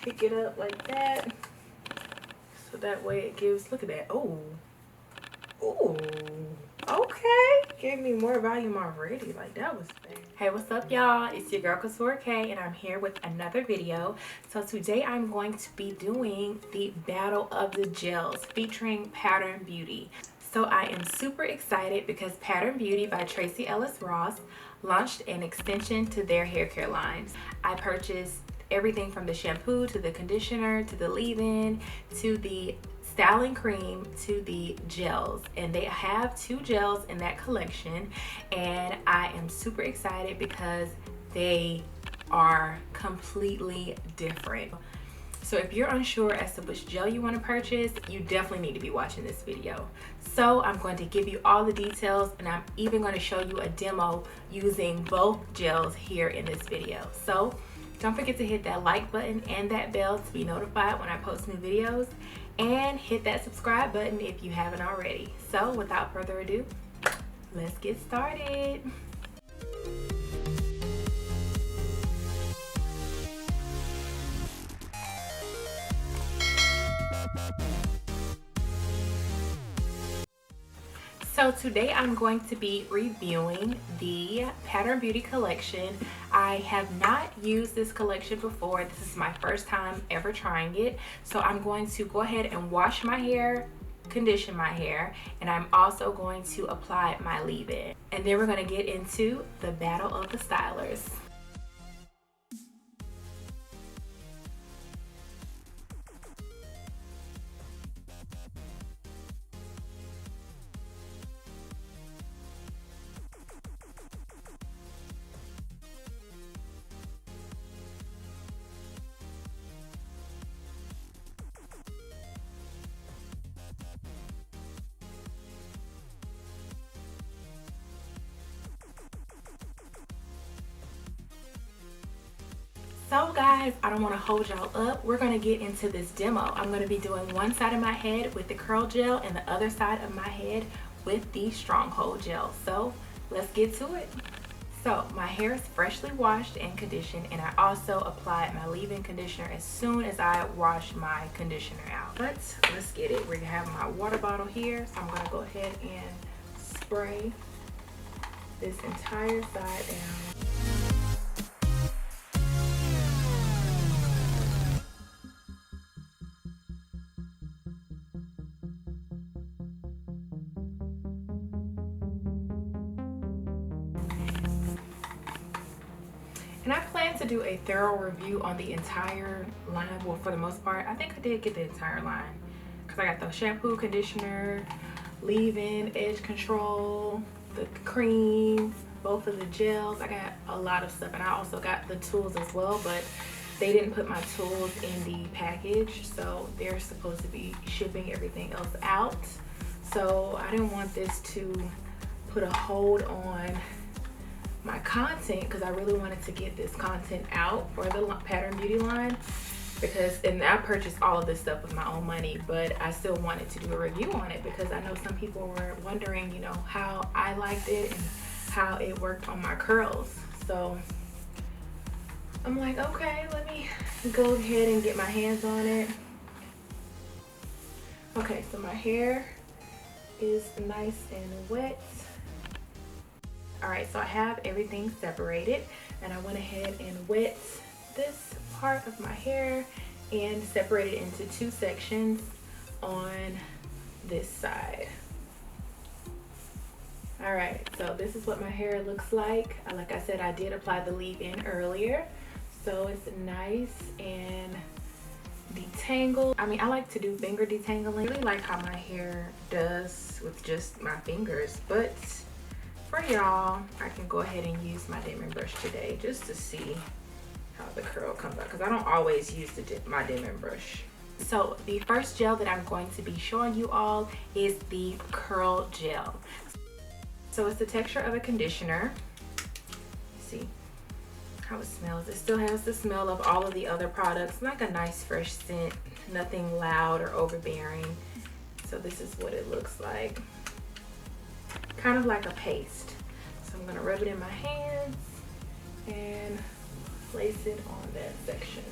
pick it up like that. So that way it gives, look at that. Oh. Oh. Okay. Gave me more volume already. Like that was bad. Hey, what's up y'all? It's your girl Ktura Kay and I'm here with another video. So today I'm going to be doing the Battle of the Gels featuring Pattern Beauty. So I am super excited because Pattern Beauty by Tracee Ellis Ross launched an extension to their hair care lines. I purchased everything from the shampoo to the conditioner to the leave-in to the styling cream to the gels, and they have 2 gels in that collection, and I am super excited because they are completely different. So if you're unsure as to which gel you want to purchase, you definitely need to be watching this video. So I'm going to give you all the details, and I'm even going to show you a demo using both gels here in this video. So don't forget to hit that like button and that bell to be notified when I post new videos, and hit that subscribe button if you haven't already. So without further ado, let's get started. So today I'm going to be reviewing the Pattern Beauty collection. I have not used this collection before. This is my first time ever trying it. So I'm going to go ahead and wash my hair, condition my hair, and I'm also going to apply my leave-in. And then we're going to get into the Battle of the Stylers. So guys, I don't want to hold y'all up. We're going to get into this demo. I'm going to be doing one side of my head with the curl gel and the other side of my head with the stronghold gel. So let's get to it. So my hair is freshly washed and conditioned, and I also applied my leave-in conditioner as soon as I washed my conditioner out. But let's get it. We're going to have my water bottle here. So I'm going to go ahead and spray this entire side down. And I plan to do a thorough review on the entire line. Well, for the most part, I think I did get the entire line because I got the shampoo, conditioner, leave-in, edge control, the cream, both of the gels. I got a lot of stuff, and I also got the tools as well, but they didn't put my tools in the package, so they're supposed to be shipping everything else out. So I didn't want this to put a hold on my content, because I really wanted to get this content out for the Pattern Beauty line, because, and I purchased all of this stuff with my own money, but I still wanted to do a review on it because I know some people were wondering, you know, how I liked it and how it worked on my curls. So I'm like, okay, let me go ahead and get my hands on it. Okay, so my hair is nice and wet. All right, so I have everything separated, and I went ahead and wet this part of my hair and separated it into 2 sections on this side. All right, so this is what my hair looks like. Like I said, I did apply the leave-in earlier, so it's nice and detangled. I mean, I like to do finger detangling. I really like how my hair does with just my fingers, but for y'all, I can go ahead and use my dimming brush today just to see how the curl comes out, because I don't always use my dimming brush. So the first gel that I'm going to be showing you all is the curl gel. So it's the texture of a conditioner. See how it smells. It still has the smell of all of the other products, like a nice fresh scent, nothing loud or overbearing. So this is what it looks like. Kind of like a paste. So I'm going to rub it in my hands and place it on that section.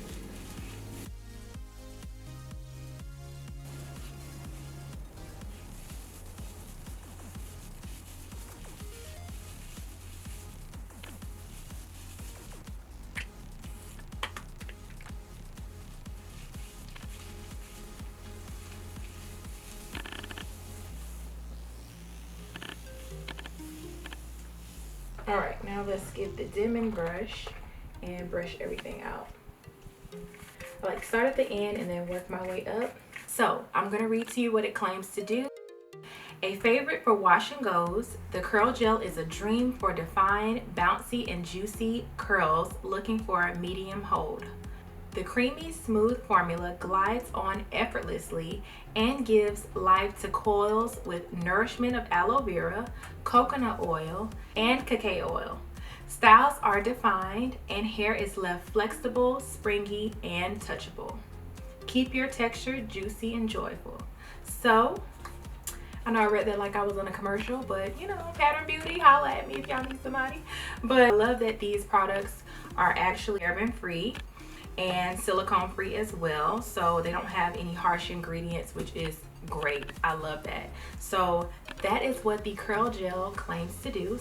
All right, now let's get the dimming brush and brush everything out. I like start at the end and then work my way up. So I'm gonna read to you what it claims to do. A favorite for wash and goes, the curl gel is a dream for defined, bouncy, and juicy curls looking for a medium hold. The creamy, smooth formula glides on effortlessly and gives life to coils with nourishment of aloe vera, coconut oil, and cacao oil. Styles are defined and hair is left flexible, springy, and touchable. Keep your texture juicy and joyful. So, I know I read that like I was on a commercial, but you know, Pattern Beauty, holla at me if y'all need somebody. But I love that these products are actually paraben free and silicone free as well, so they don't have any harsh ingredients, which is great. I love that. So that is what the curl gel claims to do.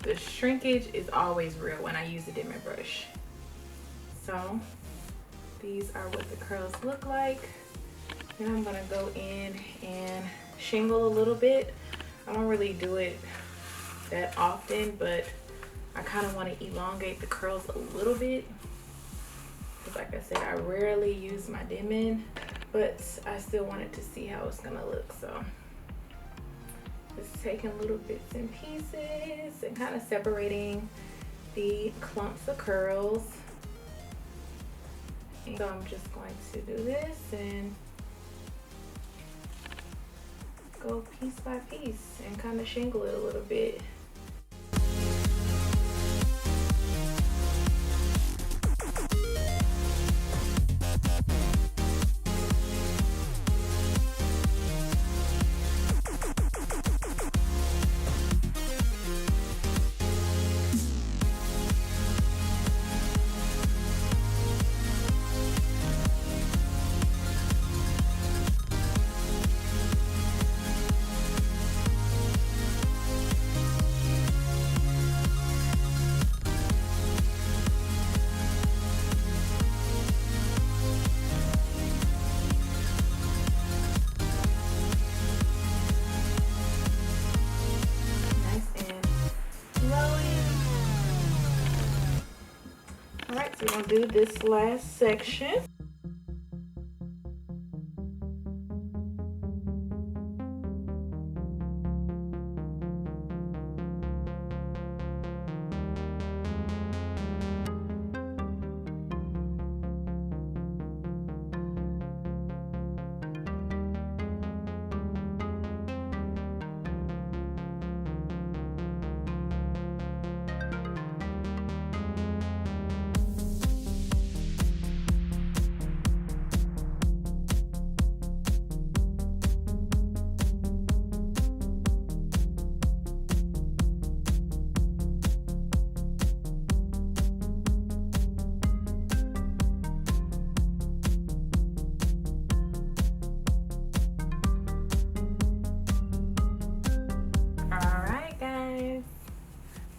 The shrinkage is always real when I use the dimming brush. So these are what the curls look like. Then I'm gonna go in and shingle a little bit. I don't really do it that often, but I kind of want to elongate the curls a little bit. Like I said, I rarely use my dimming, but I still wanted to see how it's gonna look. So just taking little bits and pieces and kind of separating the clumps of curls. And so I'm just going to do this and go piece by piece and kind of shingle it a little bit. Alright, so we're going to do this last section.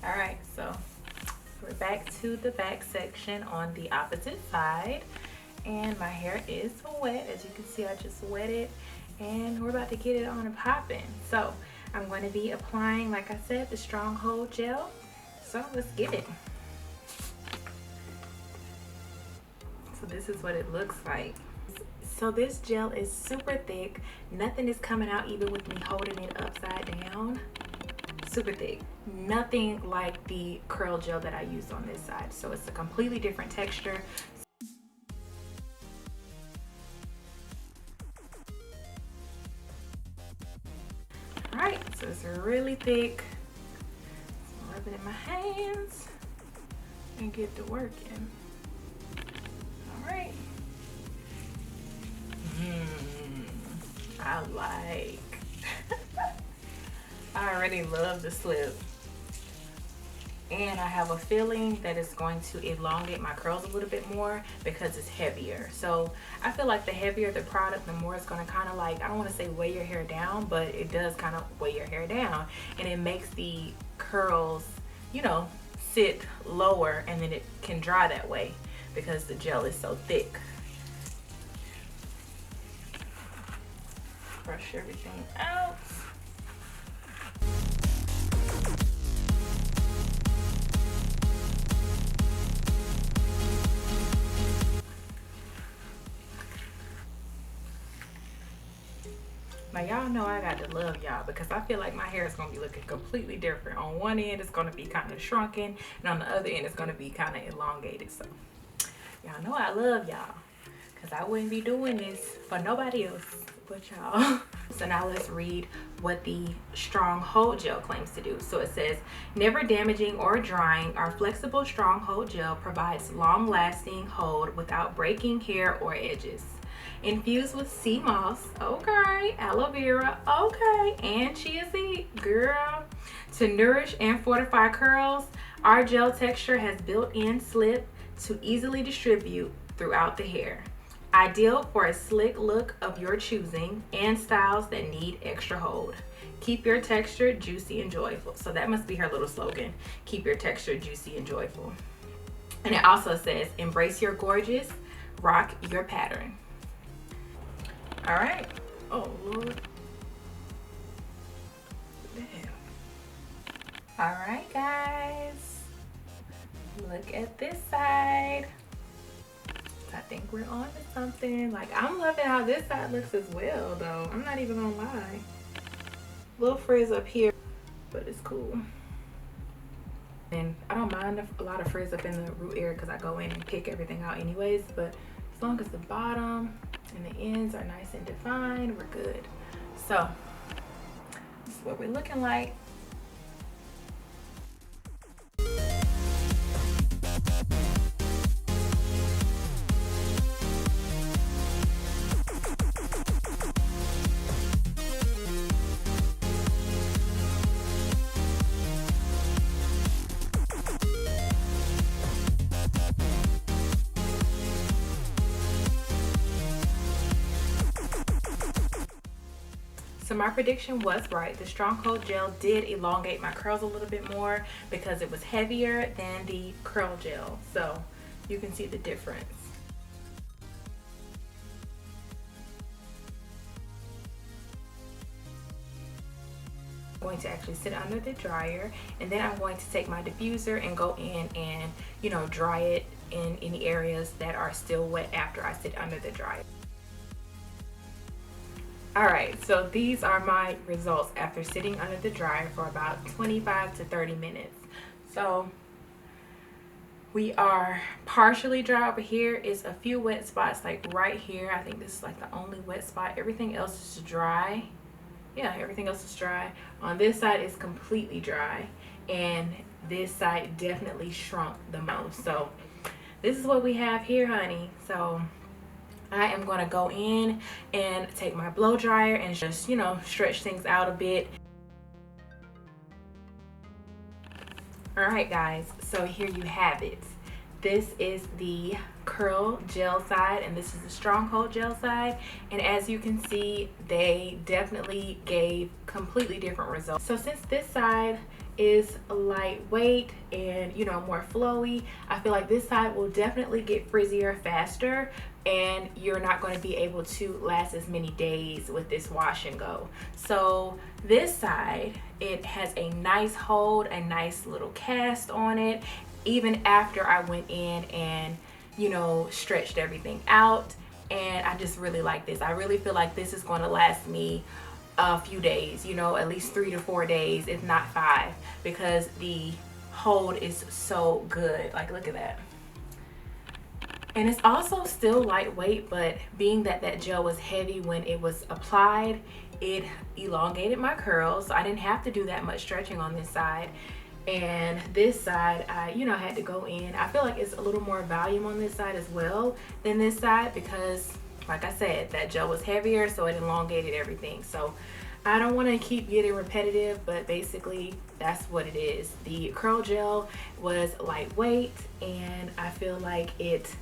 Alright, so we're back to the back section on the opposite side, and my hair is wet. As you can see, I just wet it, and we're about to get it on and popping. So I'm going to be applying, like I said, the stronghold gel. So let's get it. So this is what it looks like. So this gel is super thick. Nothing is coming out even with me holding it upside down. Super thick. Nothing like the curl gel that I used on this side. So it's a completely different texture. Alright, so it's really thick. So rub it in my hands and get to working. Alright. I like. I already love the slip. And I have a feeling that it's going to elongate my curls a little bit more because it's heavier. So I feel like the heavier the product, the more it's going to kind of like, I don't want to say weigh your hair down, but it does kind of weigh your hair down. And it makes the curls, you know, sit lower, and then it can dry that way because the gel is so thick. Brush everything out. Now y'all know I got to love y'all because I feel like my hair is gonna be looking completely different. On one end it's gonna be kind of shrunken, and on the other end it's gonna be kind of elongated. So y'all know I love y'all because I wouldn't be doing this for nobody else but y'all. So now let's read what the strong hold gel claims to do. So it says, never damaging or drying, our flexible strong hold gel provides long lasting hold without breaking hair or edges. Infused with sea moss, okay, aloe vera, okay, and chia seed, girl. To nourish and fortify curls, our gel texture has built-in slip to easily distribute throughout the hair. Ideal for a slick look of your choosing and styles that need extra hold. Keep your texture juicy and joyful. So that must be her little slogan. Keep your texture juicy and joyful. And it also says, embrace your gorgeous, rock your pattern. All right. Oh, Lord. Damn. All right, guys. Look at this side. I think we're on to something. Like, I'm loving how this side looks as well, though. I'm not even gonna lie. Little frizz up here, but it's cool. And I don't mind a lot of frizz up in the root area because I go in and pick everything out anyways. But as long as the bottom and the ends are nice and defined, we're good. So this is what we're looking like. So my prediction was right. The strong hold gel did elongate my curls a little bit more because it was heavier than the curl gel. So you can see the difference. I'm going to actually sit under the dryer, and then I'm going to take my diffuser and go in and, you know, dry it in any areas that are still wet after I sit under the dryer. All right, so these are my results after sitting under the dryer for about 25 to 30 minutes. So we are partially dry over here. It's a few wet spots like right here. I think this is like the only wet spot. Everything else is dry. Yeah, everything else is dry. On this side it's completely dry, and this side definitely shrunk the most. So this is what we have here, honey. So I am going to go in and take my blow dryer and just, you know, stretch things out a bit. All right, guys, so here you have it. This is the curl gel side, and this is the strong hold gel side. And as you can see, they definitely gave completely different results. So since this side is lightweight and, you know, more flowy, I feel like this side will definitely get frizzier faster, and you're not going to be able to last as many days with this wash and go. So this side, it has a nice hold, a nice little cast on it, even after I went in and, you know, stretched everything out. And I just really like this. I really feel like this is going to last me a few days, you know, at least 3 to 4 days, if not 5, because the hold is so good. Like, look at that. And it's also still lightweight, but being that that gel was heavy when it was applied, it elongated my curls. So I didn't have to do that much stretching on this side. And this side, I, you know, had to go in. I feel like it's a little more volume on this side as well than this side because, like I said, that gel was heavier, so it elongated everything. So I don't want to keep getting repetitive, but basically that's what it is. The curl gel was lightweight, and I feel like it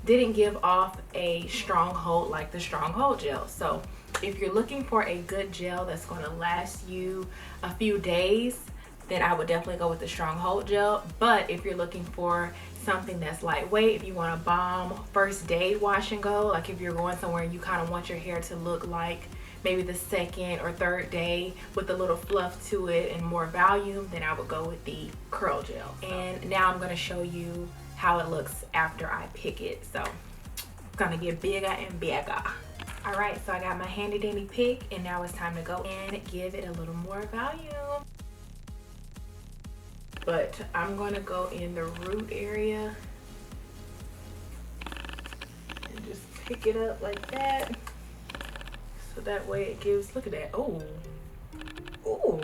didn't give off a strong hold like the strong hold gel. So if you're looking for a good gel that's going to last you a few days, then I would definitely go with the strong hold gel. But if you're looking for something that's lightweight, if you want a bomb first day wash and go, like if you're going somewhere and you kind of want your hair to look like maybe the second or third day with a little fluff to it and more volume, then I would go with the curl gel. And now I'm going to show you how it looks after I pick it. So it's gonna get bigger and bigger. All right, so I got my handy dandy pick, and now it's time to go and give it a little more volume. But I'm gonna go in the root area and just pick it up like that. So that way it gives, look at that. Oh, oh,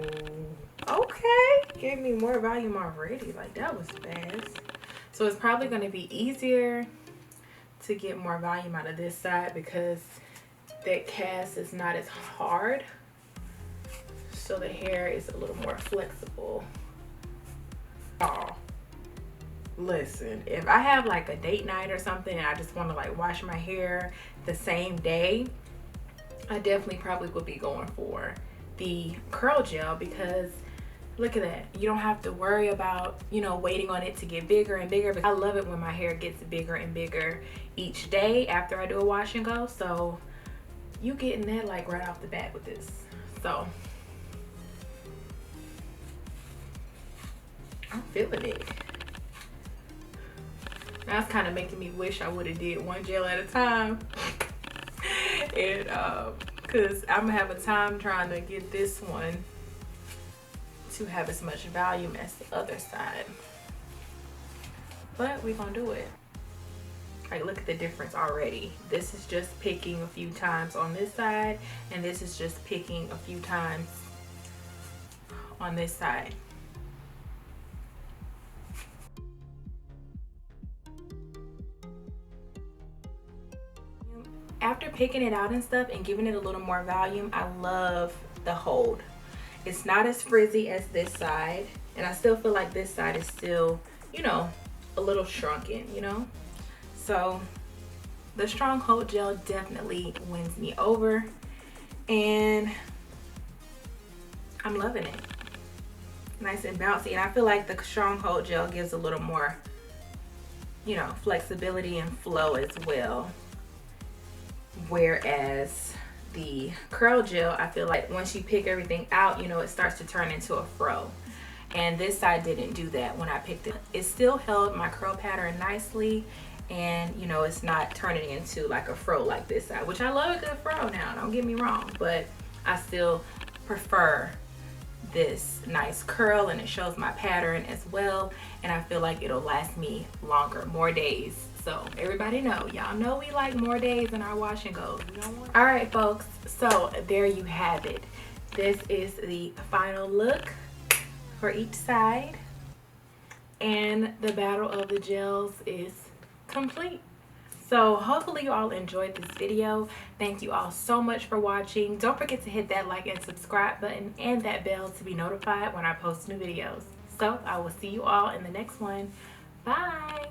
okay. Gave me more volume already. Like, that was fast. So it's probably gonna be easier to get more volume out of this side because that cast is not as hard. So the hair is a little more flexible. Oh, listen, if I have like a date night or something and I just want to like wash my hair the same day, I definitely probably would be going for the curl gel, because look at that, you don't have to worry about, you know, waiting on it to get bigger and bigger. I love it when my hair gets bigger and bigger each day after I do a wash and go. So you getting that like right off the bat with this. So I'm feeling it. That's kind of making me wish I would have did one gel at a time. And because I'm gonna have a time trying to get this one to have as much volume as the other side. But we're gonna do it. Like, look at the difference already. This is just picking a few times on this side, and this is just picking a few times on this side. After picking it out and stuff and giving it a little more volume, I love the hold. It's not as frizzy as this side, and I still feel like this side is still, you know, a little shrunken, you know? So the strong hold gel definitely wins me over, and I'm loving it. Nice and bouncy, and I feel like the strong hold gel gives a little more, you know, flexibility and flow as well. Whereas the curl gel, I feel like once you pick everything out, you know, it starts to turn into a fro. And this side didn't do that when I picked it. It still held my curl pattern nicely, and you know, it's not turning into like a fro like this side, which I love a good fro now, don't get me wrong, but I still prefer this nice curl, and it shows my pattern as well, and I feel like it'll last me longer, more days. So everybody know, y'all know we like more days in our wash and goes. All right, folks, so there you have it. This is the final look for each side, and the battle of the gels is complete. So hopefully you all enjoyed this video. Thank you all so much for watching. Don't forget to hit that like and subscribe button and that bell to be notified when I post new videos. So I will see you all in the next one. Bye.